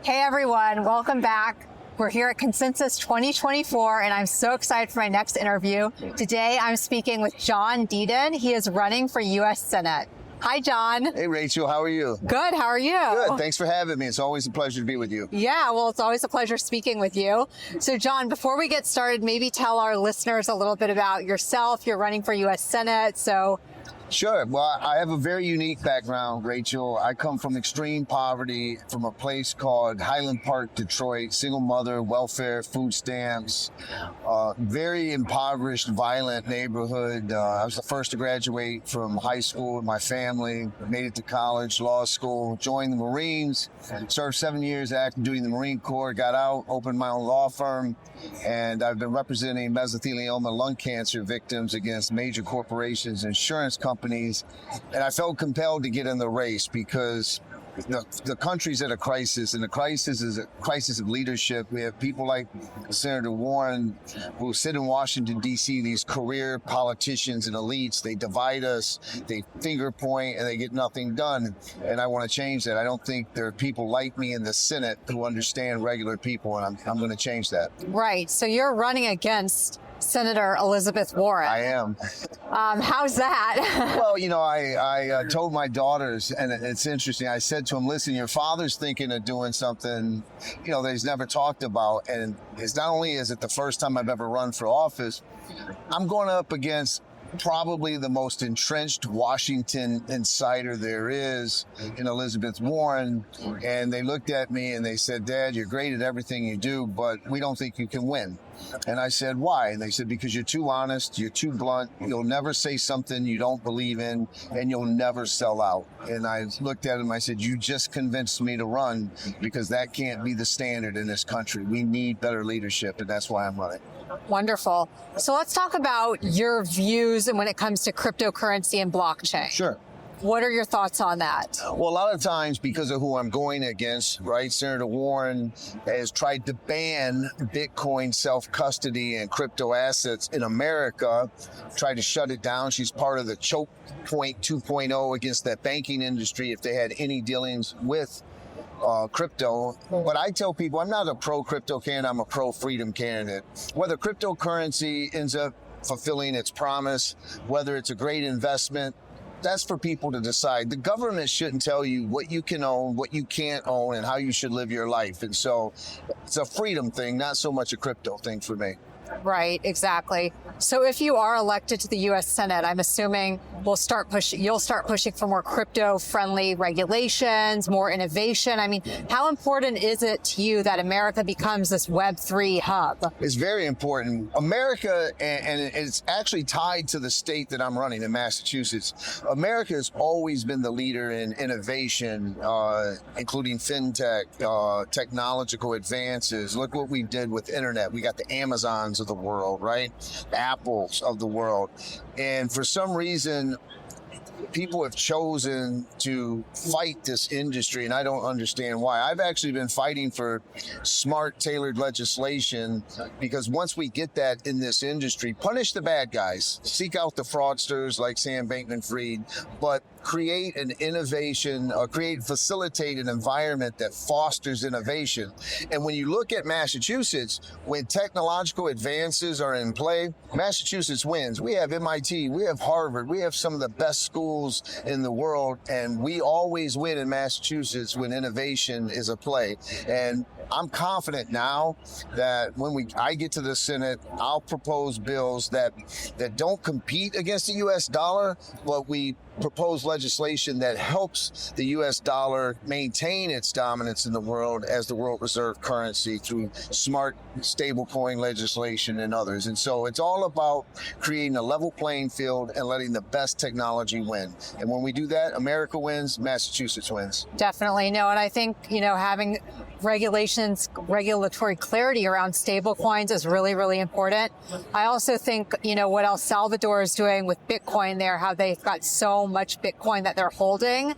Hey everyone, welcome back. We're here at Consensus 2024 and I'm so excited for my next interview. Today I'm speaking with John Deaton. He is running for U.S. Senate. Hi, John. Hey, Rachel. How are you? Good. How are you? Good. Thanks for having me. It's always a pleasure to be with you. Yeah, well, it's always a pleasure speaking with you. So, John, before we get started, maybe tell our listeners a little bit about yourself. You're running for U.S. Senate, so... Sure. Well, I have a very unique background, Rachel. I come from extreme poverty, from a place called Highland Park, Detroit, single mother, welfare, food stamps, very impoverished, violent neighborhood. I was the first to graduate from high school in my family, made it to college, law school, joined the Marines, served 7 years active duty in the Marine Corps, got out, opened my own law firm, and I've been representing mesothelioma lung cancer victims against major corporations, insurance companies, and I felt compelled to get in the race because the country's at a crisis, and the crisis is a crisis of leadership. We have people like Senator Warren who sit in Washington, D.C., these career politicians and elites. They divide us, they finger point, and they get nothing done. And I want to change that. I don't think there are people like me in the Senate who understand regular people, and I'm going to change that. Right. So you're running against Senator Elizabeth Warren. I am. How's that? Well, you know, I told my daughters, and it's interesting, I said to them, listen, your father's thinking of doing something, you know, that he's never talked about. And it's not only is it the first time I've ever run for office, I'm going up against probably the most entrenched Washington insider there is in Elizabeth Warren. And they looked at me and they said, Dad, you're great at everything you do, but we don't think you can win. And I said, why? And they said, because you're too honest, you're too blunt, you'll never say something you don't believe in, and you'll never sell out. And I looked at him, I said, you just convinced me to run, because that can't be the standard in this country. We need better leadership, and that's why I'm running. Wonderful. So let's talk about your views when it comes to cryptocurrency and blockchain. Sure. What are your thoughts on that? Well, a lot of times, because of who I'm going against, right, Senator Warren has tried to ban Bitcoin self-custody and crypto assets in America, tried to shut it down. She's part of the choke point 2.0 against that banking industry if they had any dealings with crypto. But I tell people I'm not a pro-crypto candidate, I'm a pro-freedom candidate. Whether cryptocurrency ends up fulfilling its promise, whether it's a great investment, that's for people to decide. The government shouldn't tell you what you can own, what you can't own, and how you should live your life. And so it's a freedom thing, not so much a crypto thing for me. Right, exactly. So if you are elected to the U.S. Senate, I'm assuming you'll start pushing for more crypto-friendly regulations, more innovation. I mean, how important is it to you that America becomes this Web3 hub? It's very important. America, and it's actually tied to the state that I'm running in Massachusetts. America has always been the leader in innovation, including fintech, technological advances. Look what we did with internet. We got the Amazons of the world, right? The Apples of the world. And for some reason, people have chosen to fight this industry, and I don't understand why. I've actually been fighting for smart, tailored legislation, because once we get that in this industry, punish the bad guys, seek out the fraudsters like Sam Bankman-Fried, but create an innovation, facilitate an environment that fosters innovation. And when you look at Massachusetts, when technological advances are in play, Massachusetts wins. We have MIT, we have Harvard, we have some of the best schools in the world, and we always win in Massachusetts when innovation is a play. And I'm confident now that when I get to the Senate, I'll propose bills that don't compete against the U.S. dollar, but we propose legislation that helps the U.S. dollar maintain its dominance in the world as the world reserve currency through smart stablecoin legislation and others. And so it's all about creating a level playing field and letting the best technology win. And when we do that, America wins, Massachusetts wins. Definitely. No, and I think, having regulatory clarity around stable coins is really, really important. I also think, what El Salvador is doing with Bitcoin there, how they've got so how much Bitcoin that they're holding.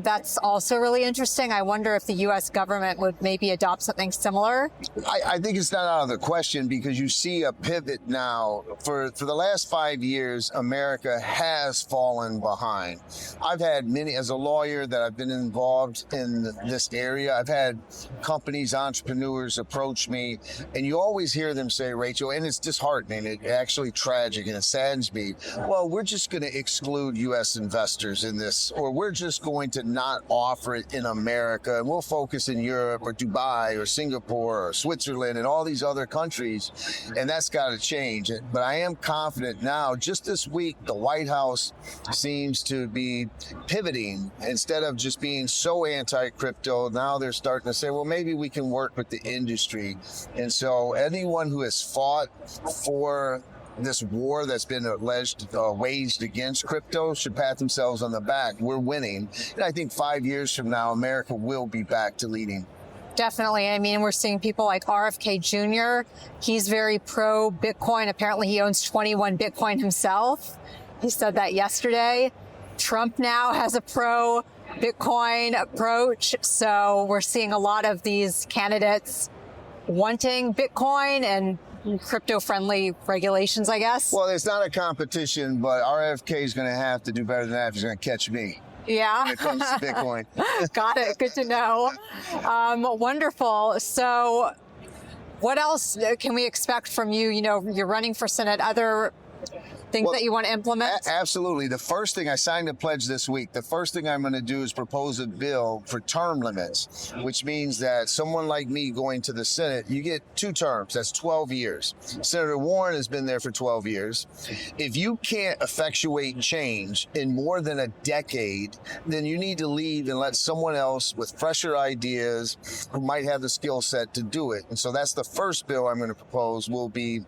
That's also really interesting. I wonder if the U.S. government would maybe adopt something similar. I think it's not out of the question because you see a pivot now. For the last 5 years, America has fallen behind. I've had many, as a lawyer that I've been involved in this area, I've had companies, entrepreneurs approach me, and you always hear them say, Rachel, and it's disheartening, it's actually tragic, and it saddens me, well, we're just going to exclude U.S. investors in this, or we're just going to not offer it in America, and we'll focus in Europe or Dubai or Singapore or Switzerland and all these other countries, and that's got to change. But I am confident now, just this week, the White House seems to be pivoting. Instead of just being so anti-crypto, now they're starting to say, well, maybe we can work with the industry. And so anyone who has fought for this war that's been alleged waged against crypto should pat themselves on the back. We're winning. And I think 5 years from now, America will be back to leading. Definitely. I mean, we're seeing people like RFK Jr. He's very pro Bitcoin. Apparently he owns 21 Bitcoin himself. He said that yesterday. Trump now has a pro Bitcoin approach. So we're seeing a lot of these candidates wanting Bitcoin and crypto-friendly regulations, I guess. Well, it's not a competition, but RFK is going to have to do better than that if he's going to catch me. Yeah. When it comes to Bitcoin. Got it. Good to know. Wonderful. So what else can we expect from you? You know, you're running for Senate. Other things that you want to implement? Absolutely. The first thing, I signed a pledge this week. The first thing I'm going to do is propose a bill for term limits, which means that someone like me going to the Senate, you get 2 terms. That's 12 years. Senator Warren has been there for 12 years. If you can't effectuate change in more than a decade, then you need to leave and let someone else with fresher ideas who might have the skill set to do it. And so that's the first bill I'm going to propose will be,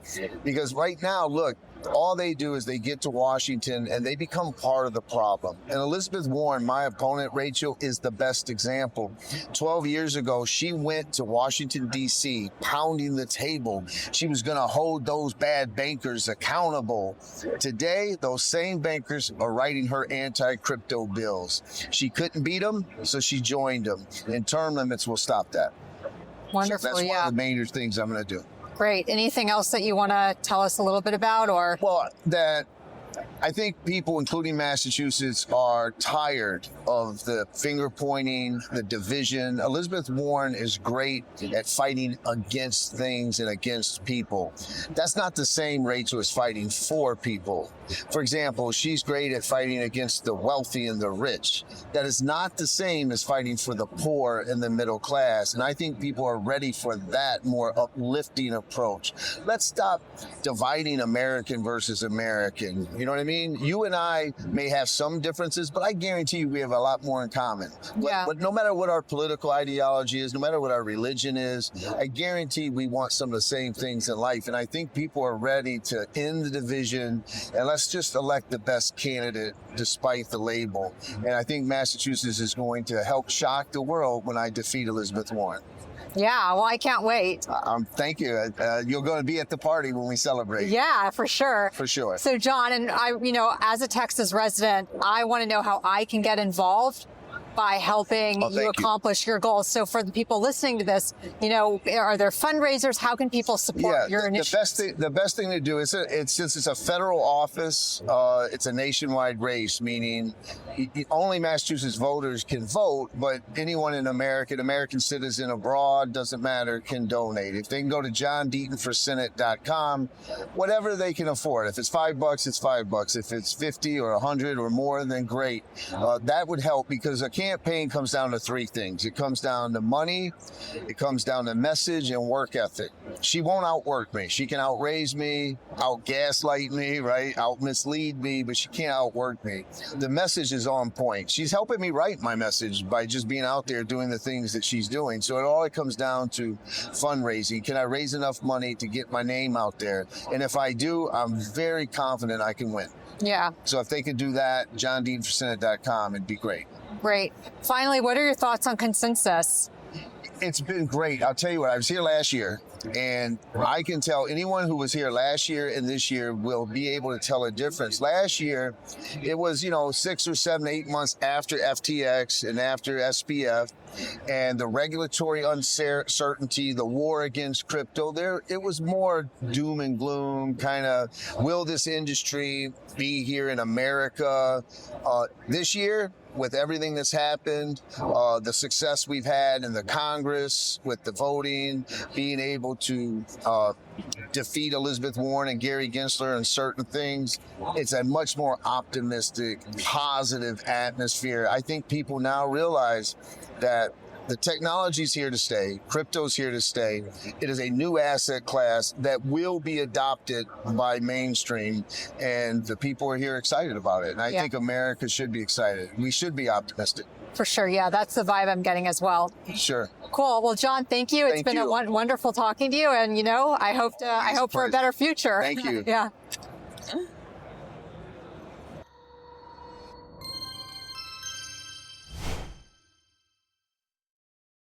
because right now, look, all they do is they get to Washington and they become part of the problem. And Elizabeth Warren, my opponent, Rachel, is the best example. 12 years ago, she went to Washington, D.C., pounding the table. She was going to hold those bad bankers accountable. Today, those same bankers are writing her anti-crypto bills. She couldn't beat them, so she joined them. And term limits will stop that. Wonderful, so that's one of the major things I'm going to do. Great. Anything else that you want to tell us a little bit about, or? Well, that I think people, including Massachusetts, are tired of the finger pointing, the division. Elizabeth Warren is great at fighting against things and against people. That's not the same, Rachel, as fighting for people. For example, she's great at fighting against the wealthy and the rich. That is not the same as fighting for the poor and the middle class. And I think people are ready for that more uplifting approach. Let's stop dividing American versus American. You know what I mean? You and I may have some differences, but I guarantee you we have a lot more in common. Yeah. But no matter what our political ideology is, no matter what our religion is, I guarantee we want some of the same things in life. And I think people are ready to end the division and let's just elect the best candidate despite the label. And I think Massachusetts is going to help shock the world when I defeat Elizabeth Warren. Yeah, well, I can't wait. Thank you. You're going to be at the party when we celebrate. Yeah, for sure. For sure. So, John, and I, you know, as a Texas resident, I want to know how I can get involved by helping you accomplish your goals. So for the people listening to this, you know, are there fundraisers? How can people support your initiative? The best thing to do is since it's a federal office, it's a nationwide race, meaning only Massachusetts voters can vote, but anyone in America, an American citizen abroad, doesn't matter, can donate. If they can go to johndeatonforsenate.com, whatever they can afford. If it's $5, it's $5. If it's 50 or 100 or more, then great. That would help because a campaign comes down to 3 things. It comes down to money, it comes down to message and work ethic. She won't outwork me. She can outraise me, out-gaslight me, right? Out-mislead me, but she can't outwork me. The message is on point. She's helping me write my message by just being out there doing the things that she's doing. So it all comes down to fundraising. Can I raise enough money to get my name out there? And if I do, I'm very confident I can win. Yeah. So if they could do that, johndeatonforsenate.com, it'd be great. Great. Finally, what are your thoughts on consensus? It's been great. I'll tell you what, I was here last year, and I can tell anyone who was here last year and this year will be able to tell a difference. Last year, it was, 6 or 7, 8 months after FTX and after SPF, and the regulatory uncertainty, the war against crypto, it was more doom and gloom, kind of, will this industry be here in America? This year, with everything that's happened, the success we've had in the Congress with the voting, being able to defeat Elizabeth Warren and Gary Gensler and certain things, it's a much more optimistic, positive atmosphere. I think people now realize that the technology's here to stay. Crypto's here to stay. It is a new asset class that will be adopted by mainstream, and the people are here excited about it. And I think America should be excited. We should be optimistic. For sure. Yeah, that's the vibe I'm getting as well. Sure. Cool. Well, John, thank you. It's been a wonderful talking to you, and I hope for a better future. Thank you. Yeah.